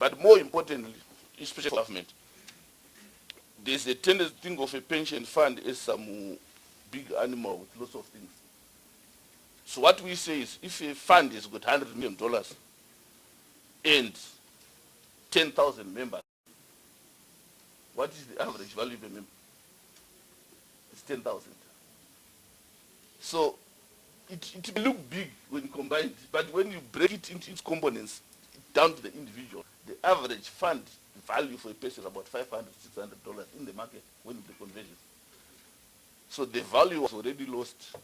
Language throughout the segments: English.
But more importantly, especially government, there's a tendency to think of a pension fund as some big animal with lots of things. So what we say is, if a fund has got $100 million and 10,000 members, what is the average value per member? It's 10,000. So it may look big when combined, but when you break it into its components, down to the individual, the average fund value for a person is about $500, $600 in the market when the conversion. So the value was already lost.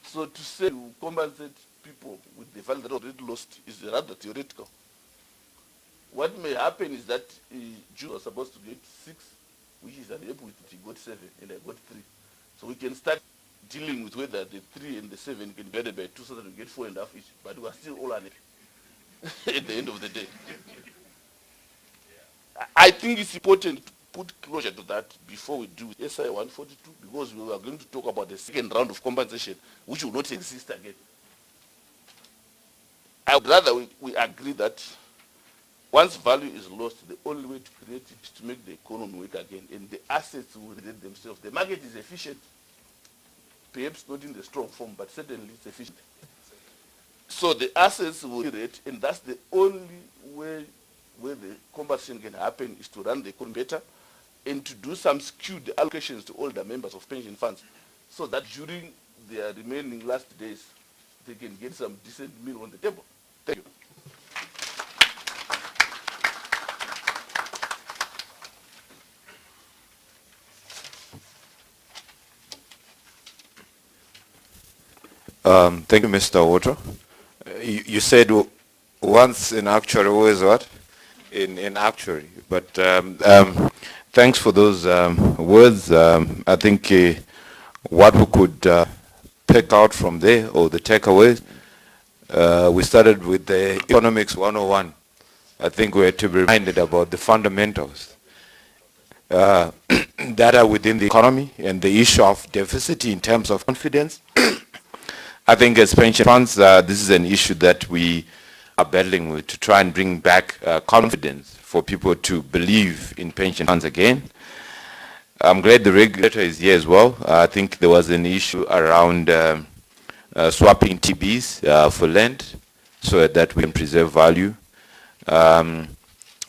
So to say you compensate people with the value that was already lost is rather theoretical. What may happen is that Jews are supposed to get 6, which is unhappy with it, he got 7 and I got 3. So we can start dealing with whether the 3 and the 7 can be divided by 2 so that we get 4.5 each, but we are still all unhappy at the end of the day. I think it's important to put closure to that before we do SI 142, because we are going to talk about the second round of compensation, which will not exist again. I would rather we agree that once value is lost, the only way to create it is to make the economy work again, and the assets will relate themselves. The market is efficient, perhaps not in the strong form, but certainly it's efficient. So the assets will relate, and that's the only way where the compensation can happen is to run the economy better and to do some skewed allocations to all the members of pension funds so that during their remaining last days, they can get some decent meal on the table. Thank you. Thank you, Mr. Hoto. You said once in actuary, always what? In actuary. But thanks for those words. I think what we could pick out from there, or the takeaways, we started with the economics 101. I think we had to be reminded about the fundamentals that are within the economy and the issue of diversity in terms of confidence. I think as pension funds, this is an issue that we are battling with to try and bring back confidence for people to believe in pension funds again. I'm glad the regulator is here as well. I think there was an issue around swapping TBs for land so that we can preserve value.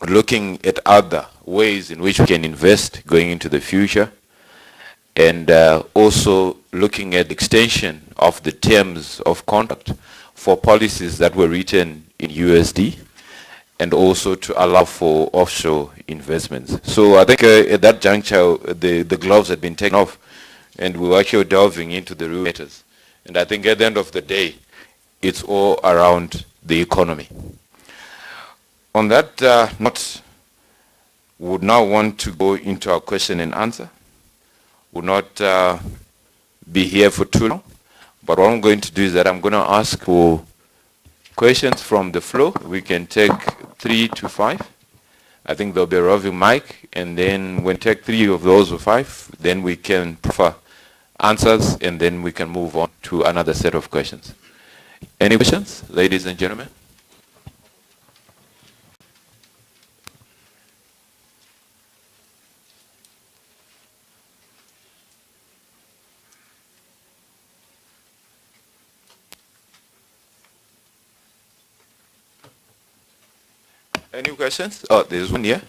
Looking at other ways in which we can invest going into the future, and also looking at extension of the terms of contract for policies that were written in USD, and also to allow for offshore investments. So I think at that juncture, the gloves had been taken off, and we were actually delving into the real matters. And I think at the end of the day, it's all around the economy. On that note, we would now want to go into our question and answer. Will not be here for too long, but what I'm going to do is that I'm going to ask for questions from the floor. We can take 3 to 5. I think there'll be a roving mic, and then when we take 3 of those or 5, then we can prefer answers, and then we can move on to another set of questions. Any questions, ladies and gentlemen? Any questions? Oh, there's one here.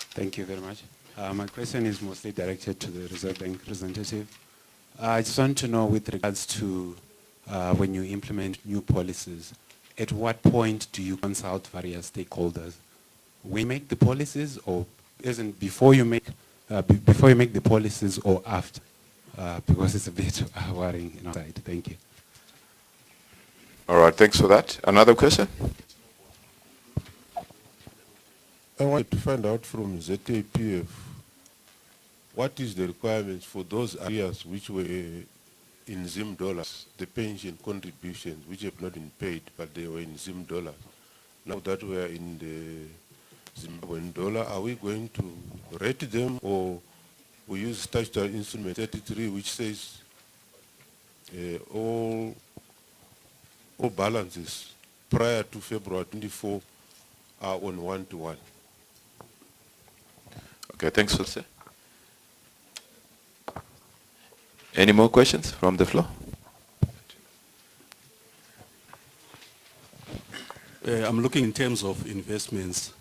Thank you very much. My question is mostly directed to the Reserve Bank representative. I just want to know, with regards to when you implement new policies, at what point do you consult various stakeholders? We make the policies, or isn't before you make the policies, or after? Because it's a bit worrying inside. Thank you. All right, thanks for that. Another question? I wanted to find out from ZAPF, what is the requirements for those areas which were in Zim dollars, the pension contributions which have not been paid, but they were in Zim dollars. Now that we are in the Zimbabwean dollar, are we going to rate them, or we use Statutory Instrument 33, which says all balances prior to February 24 are on 1-to-1? Okay, thanks, sir. Any more questions from the floor? I'm looking in terms of investments,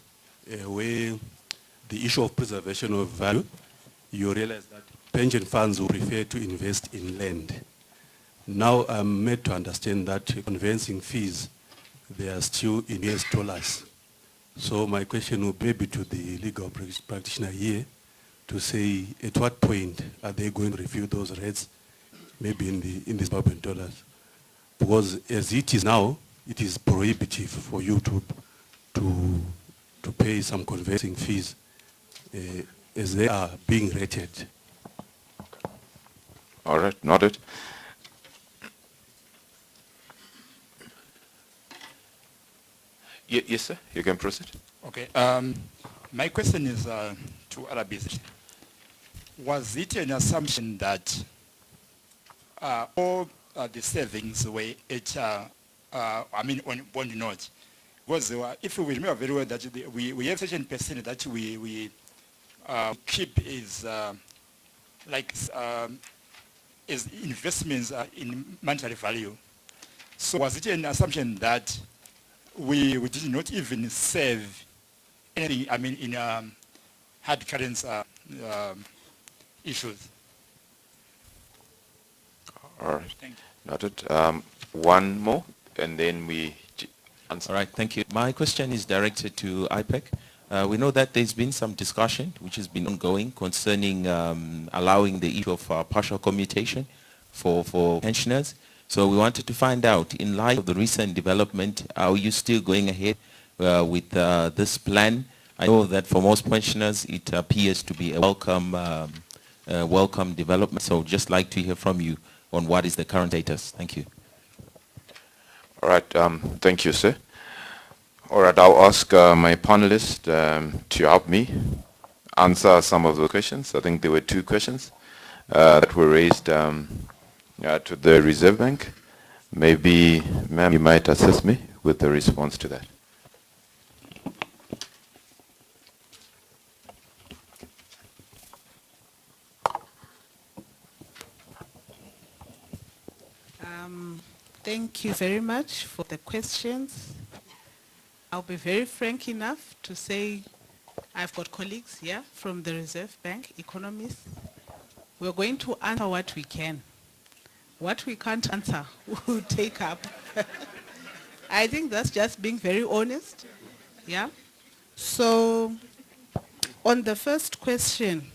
where the issue of preservation of value, you realize that pension funds will prefer to invest in land. Now I'm made to understand that conveyancing fees, they are still in US dollars. So my question would be to the legal practitioner here to say at what point are they going to review those rates, maybe in the Zimbabwean dollars? Because as it is now, it is prohibitive for you to pay some conveyancing fees as they are being rated. All right, noted. Yes, sir, you can proceed. Okay, my question is to Arabis. Was it an assumption that all the savings were at, on bond notes? Because if we remember very well that we have certain percent that we keep as investments in monetary value. So was it an assumption that we did not even save anything, in hard currency issues? All right. Thank you. Noted. One more, and then we answer. All right, thank you. My question is directed to I.C.A.Z. We know that there's been some discussion which has been ongoing concerning allowing the issue of partial commutation for pensioners. So we wanted to find out, in light of the recent development, are you still going ahead with this plan? I know that for most pensioners it appears to be a welcome development. So just like to hear from you on what is the current status. Thank you. All right, thank you, sir. All right, I'll ask my panelists to help me answer some of the questions. I think there were two questions that were raised to the Reserve Bank. Maybe, ma'am, you might assist me with the response to that. Thank you very much for the questions. I'll be very frank enough to say I've got colleagues here from the Reserve Bank, economists. We're going to answer what we can. What we can't answer, we'll take up. I think that's just being very honest. Yeah. So on the first question,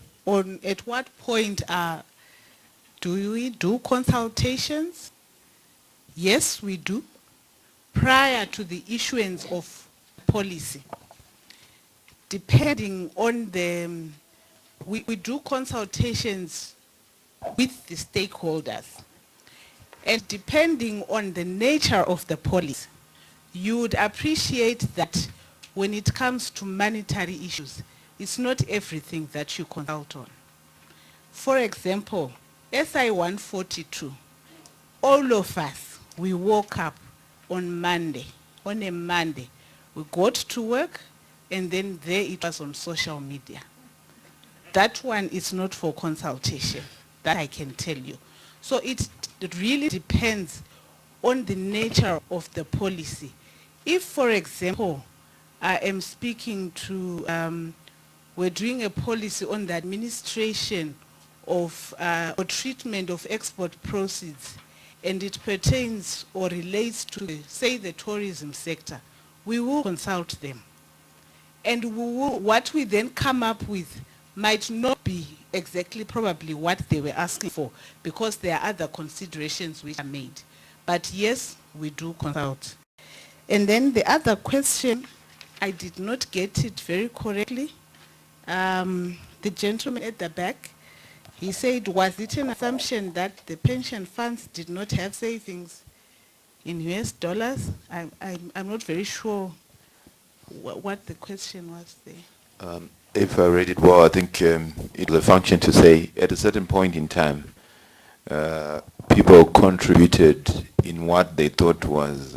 at what point do we do consultations? Yes, we do, prior to the issuance of policy. Depending on we do consultations with the stakeholders. And depending on the nature of the policy, you would appreciate that when it comes to monetary issues, it's not everything that you consult on. For example, SI 142, all of us, we woke up on a Monday. We got to work, and then there it was on social media. That one is not for consultation, that I can tell you. So it really depends on the nature of the policy. If, for example, I am speaking to, we're doing a policy on the administration of or treatment of export proceeds, and it pertains or relates to, say, the tourism sector, we will consult them. And what we then come up with might not be exactly probably what they were asking for, because there are other considerations which are made. But yes, we do consult. And then the other question, I did not get it very correctly. The gentleman at the back, he said, was it an assumption that the pension funds did not have savings in US dollars? I'm not very sure what the question was there. If I read it well, I think it will function to say at a certain point in time, people contributed in what they thought was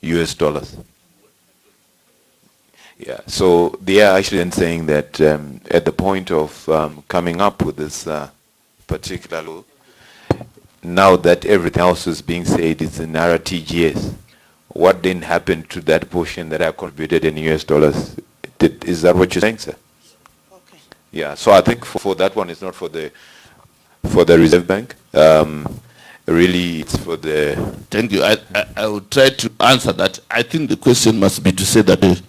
US dollars. Yeah, so they are actually then saying that at the point of coming up with this particular law, now that everything else is being said is in RTGS, what then happened to that portion that I contributed in US dollars? Is that what you're saying, sir? Okay. Yeah, so I think for that one, it's not for the Reserve Bank. Really, it's for the... Thank you. I will try to answer that. I think the question must be to say that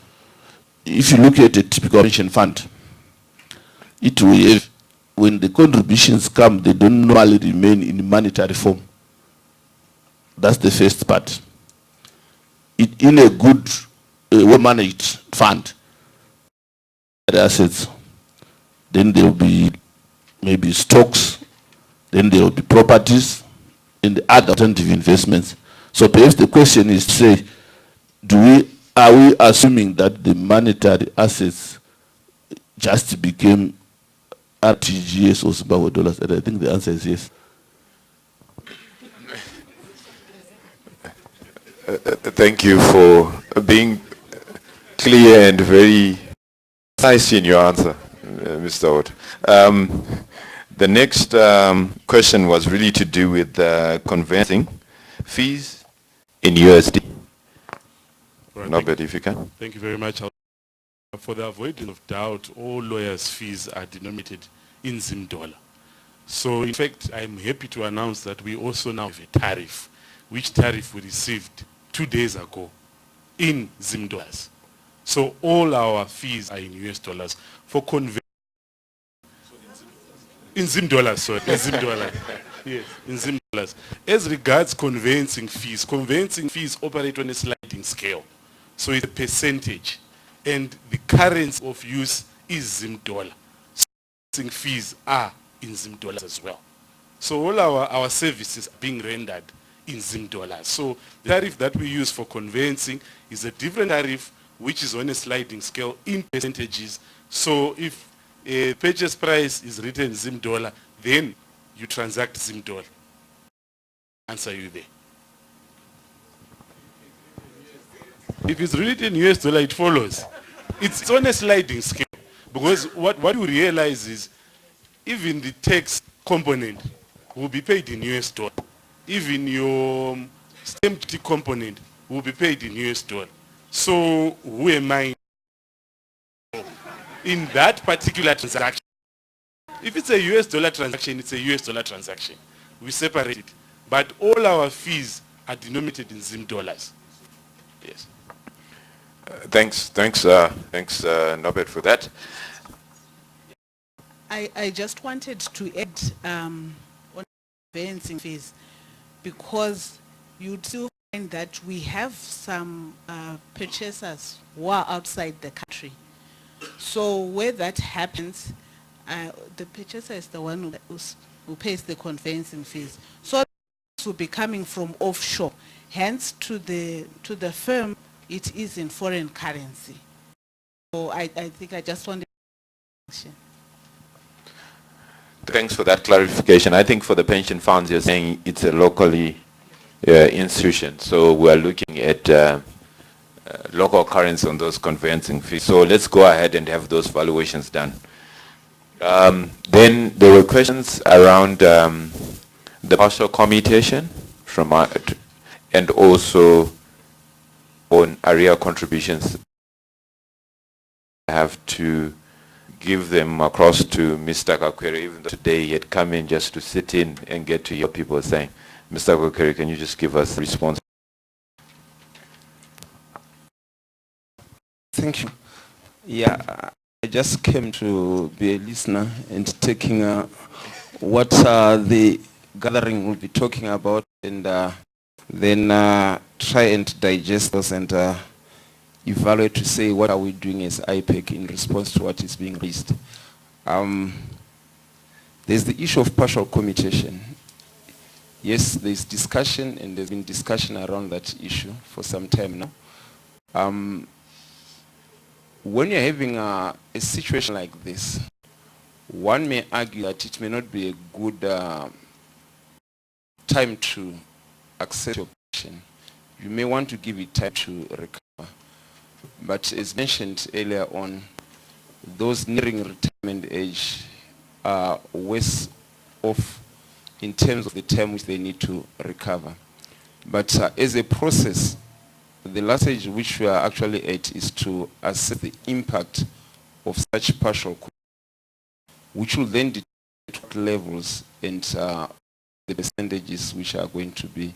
if you look at a typical pension fund, it will have, when the contributions come, they don't normally remain in monetary form. That's the first part. In a good, well-managed fund, assets, then there will be maybe stocks, then there will be properties, and the other alternative investments. So perhaps the question is to say, are we assuming that the monetary assets just became RTGS or Zimbabwe dollars? And I think the answer is yes. Thank you for being clear and very precise in your answer, Mr. Hoto. The next question was really to do with converting fees in USD. Right, Nobert, if you can. Thank you very much. For the avoidance of doubt, all lawyers' fees are denominated in Zim dollar. So in fact, I'm happy to announce that we also now have a tariff, which tariff we received 2 days ago in Zim dollars. So all our fees are in US dollars. For conversion, in Zim dollars, sorry, in Zim dollars. Yes, in Zim dollars. As regards conveyancing fees operate on a sliding scale. So it's a percentage. And the currency of use is Zim dollar. So conveyancing fees are in Zim dollars as well. So all our services are being rendered in Zim dollars. So the tariff that we use for conveyancing is a different tariff which is on a sliding scale in percentages. So if a purchase price is written Zim dollar, then you transact Zim dollar. Answer you there. If it's written US dollar, it follows. It's on a sliding scale. Because what you realize is even the tax component will be paid in US dollar. Even your stamp duty component will be paid in US dollar. So who am I in that particular transaction? If it's a US dollar transaction, it's a US dollar transaction. We separate it. But all our fees are denominated in Zim dollars. Yes. Thanks, Nobert, for that. I just wanted to add on conveyancing fees, because you'd still find that we have some purchasers who are outside the country. So where that happens, the purchaser is the one who pays the conveyancing fees. So this will be coming from offshore. Hence, to the firm, it is in foreign currency. So I think I just wanted to mention. Thanks for that clarification. I think for the pension funds, you're saying it's a locally institution. So we're looking at local currency on those conveyancing fees. So let's go ahead and have those valuations done. Then there were questions around the partial commutation from and also on area contributions. I have to give them across to Mr. Kakwere, even though today he had come in just to sit in and get to hear what people are saying. Mr. Kakwere, can you just give us a response? Thank you. Yeah, I just came to be a listener and taking what the gathering will be talking about, and then try and digest those and evaluate to say what are we doing as I.C.A.Z in response to what is being raised. There's the issue of partial commutation. Yes, there's discussion, and there's been discussion around that issue for some time now. when you're having a situation like this, one may argue that it may not be a good time to accept your pension. You may want to give it time to recover. But as mentioned earlier on, those nearing retirement age are worse off in terms of the time which they need to recover. But as a process, the last stage which we are actually at is to assess the impact of such partial, which will then determine what levels and the percentages which are going to be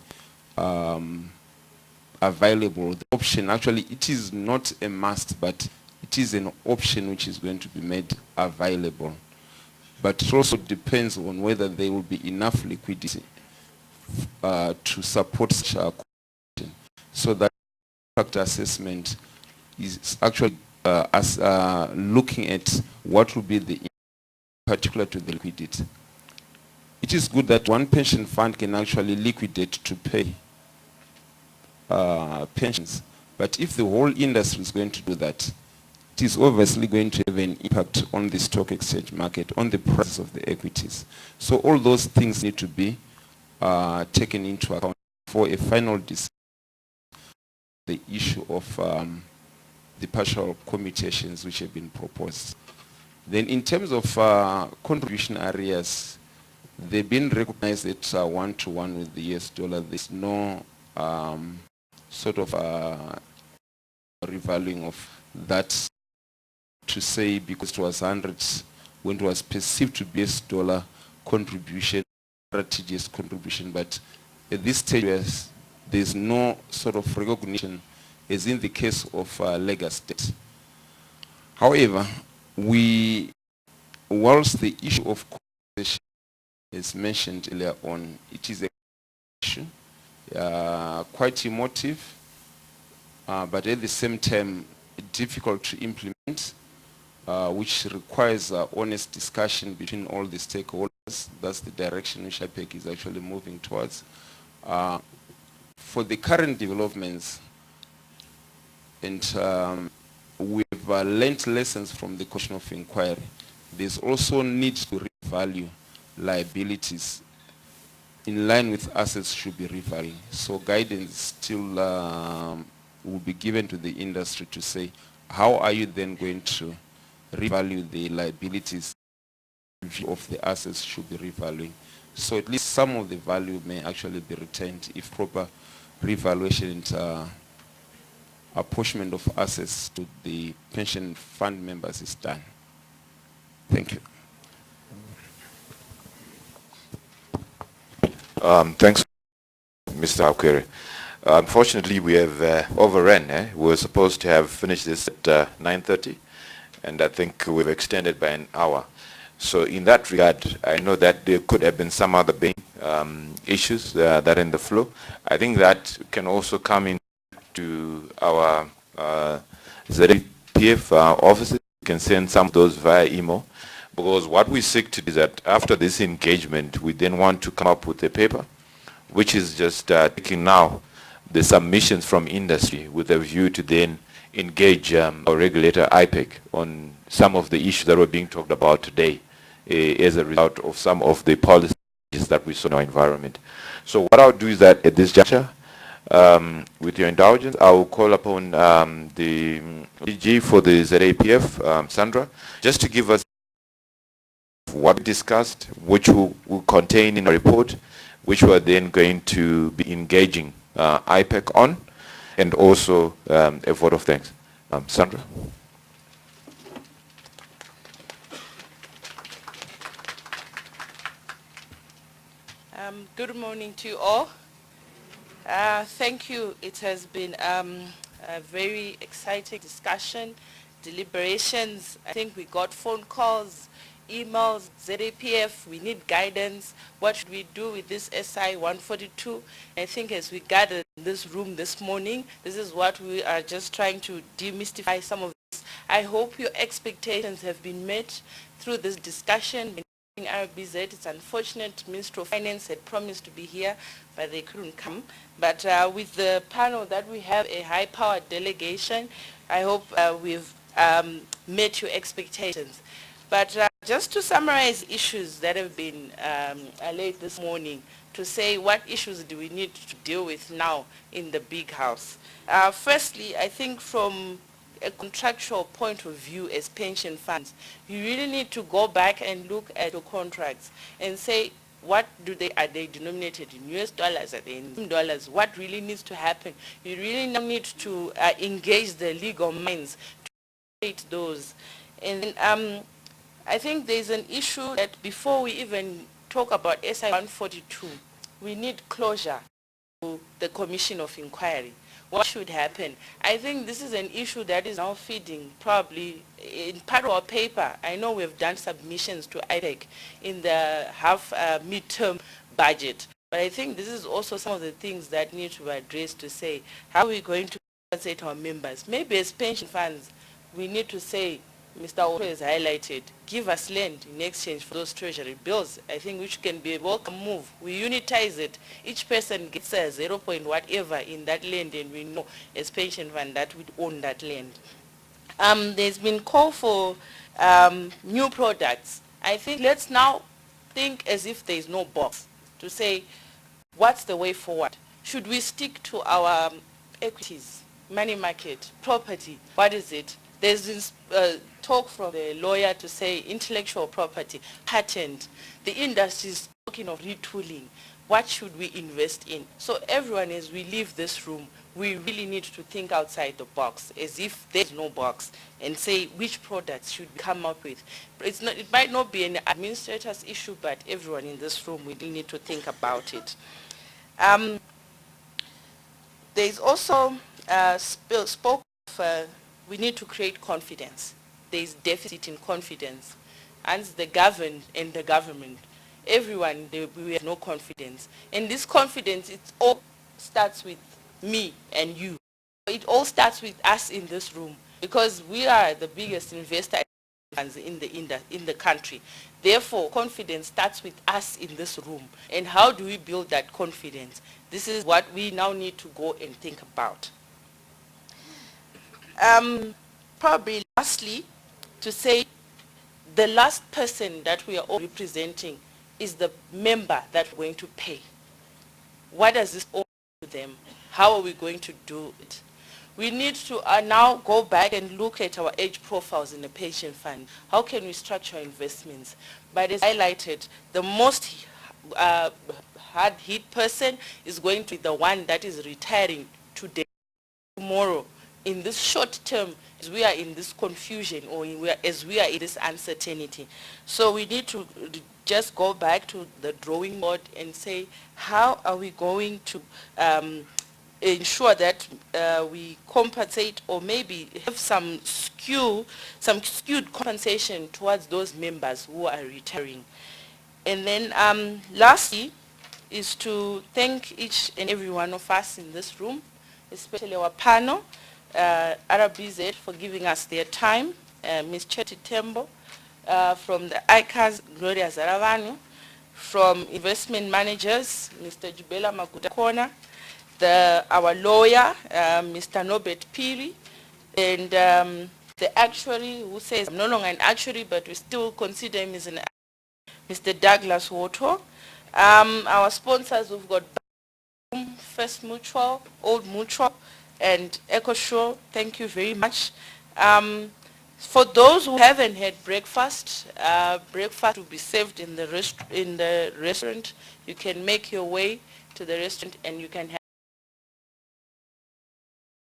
available. The option, actually, it is not a must, but it is an option which is going to be made available. But it also depends on whether there will be enough liquidity to support such a question. So that impact assessment is actually looking at what will be the impact particular to the liquidity. It is good that one pension fund can actually liquidate to pay pensions. But if the whole industry is going to do that, it is obviously going to have an impact on the stock exchange market, on the price of the equities. So all those things need to be taken into account for a final decision. The issue of the partial commutations which have been proposed. Then in terms of contribution areas, they've been recognized at one-to-one with the US dollar. There's no sort of revaluing of that to say because it was 100 when it was perceived to be US dollar contribution, TGS contribution, but at this stage there's no sort of recognition as in the case of legacy debt. However, whilst the issue of compensation is mentioned earlier on, it is a issue, quite emotive, but at the same time difficult to implement, which requires honest discussion between all the stakeholders. That's the direction which I.C.A.Z is actually moving towards. For the current developments, and we've learnt lessons from the question of inquiry. There's also need to revalue liabilities in line with assets should be revalued. So guidance still will be given to the industry to say, how are you then going to revalue the liabilities of the assets should be revaluing? So at least some of the value may actually be retained if proper revaluation and apportionment of assets to the pension fund members is done. Thank you. Thanks, Mr. Actuary. Unfortunately, we have overrun. We were supposed to have finished this at 9:30, and I think we've extended by an hour. So in that regard, I know that there could have been some other issues that are in the flow. I think that can also come in to our ZAPF offices. You can send some of those via email, because what we seek to do is that after this engagement, we then want to come up with a paper, which is just taking now the submissions from industry with a view to then engage our regulator I.C.A.Z on some of the issues that were being talked about today as a result of some of the policies that we saw in our environment. So what I'll do is that at this juncture, with your indulgence, I will call upon the DG for the ZAPF, Sandra, just to give us what we discussed, which will contain in a report, which we are then going to be engaging I.C.A.Z on, and also a vote of thanks. Sandra. Good morning to you all. Thank you. It has been a very exciting discussion, deliberations. I think we got phone calls, emails, ZAPF, we need guidance. What should we do with this SI 142? I think as we gathered in this room this morning, this is what we are just trying to demystify some of this. I hope your expectations have been met through this discussion. RBZ, it's unfortunate Minister of Finance had promised to be here, but they couldn't come. But with the panel that we have, a high-powered delegation, I hope we've met your expectations. But just to summarize issues that have been allayed this morning, to say what issues do we need to deal with now in the big house. Firstly, I think from a contractual point of view as pension funds, you really need to go back and look at your contracts and say, what are they denominated in US dollars, are they in dollars? What really needs to happen? You really now need to engage the legal minds to create those. And I think there's an issue that before we even talk about SI 142, we need closure to the Commission of Inquiry. What should happen? I think this is an issue that is now feeding probably in part of our paper. I know we've done submissions to I.C.A.Z in the midterm budget, but I think this is also some of the things that need to be addressed to say, how are we going to compensate our members? Maybe as pension funds, we need to say, Mr. Hoto has highlighted, give us land in exchange for those treasury bills. I think which can be a welcome move. We unitize it. Each person gets a 0 point whatever in that land, and we know as pension fund that we own that land. There's been call for new products. I think let's now think as if there is no box to say, what's the way forward? Should we stick to our equities, money market, property? What is it? There's this talk from the lawyer to say intellectual property, patent. The industry is talking of retooling. What should we invest in? So everyone, as we leave this room, we really need to think outside the box, as if there's no box, and say which products should we come up with. It might not be an administrator's issue, but everyone in this room, we really need to think about it. There's also spoke of we need to create confidence. There is deficit in confidence. And the governed and the government, everyone, we have no confidence. And this confidence, it all starts with me and you. It all starts with us in this room, because we are the biggest investor in the country. Therefore, confidence starts with us in this room. And how do we build that confidence? This is what we now need to go and think about. Probably lastly, to say the last person that we are all representing is the member that we're going to pay. What does this all to them? How are we going to do it? We need to now go back and look at our age profiles in the pension fund. How can we structure investments? But as highlighted, the most hard-hit person is going to be the one that is retiring today, tomorrow. In this short term, as we are in this confusion, or as we are in this uncertainty. So we need to just go back to the drawing board and say, how are we going to ensure that we compensate, or maybe have some skewed compensation towards those members who are retiring. And then lastly is to thank each and every one of us in this room, especially our panel, RBZ, for giving us their time, Ms. Tembo from the I.C.A.Z, Gloria Zvaravanhu, from investment managers, Mr. Jubelah Magutakuona, our lawyer, Mr. Nobert Phiri, and the actuary, who says I'm no longer an actuary, but we still consider him as an Mr. Douglas Hoto. Our sponsors, we've got First Mutual, Old Mutual, and EcoSure. Thank you very much. For those who haven't had breakfast, breakfast will be served in the restaurant. You can make your way to the restaurant and you can have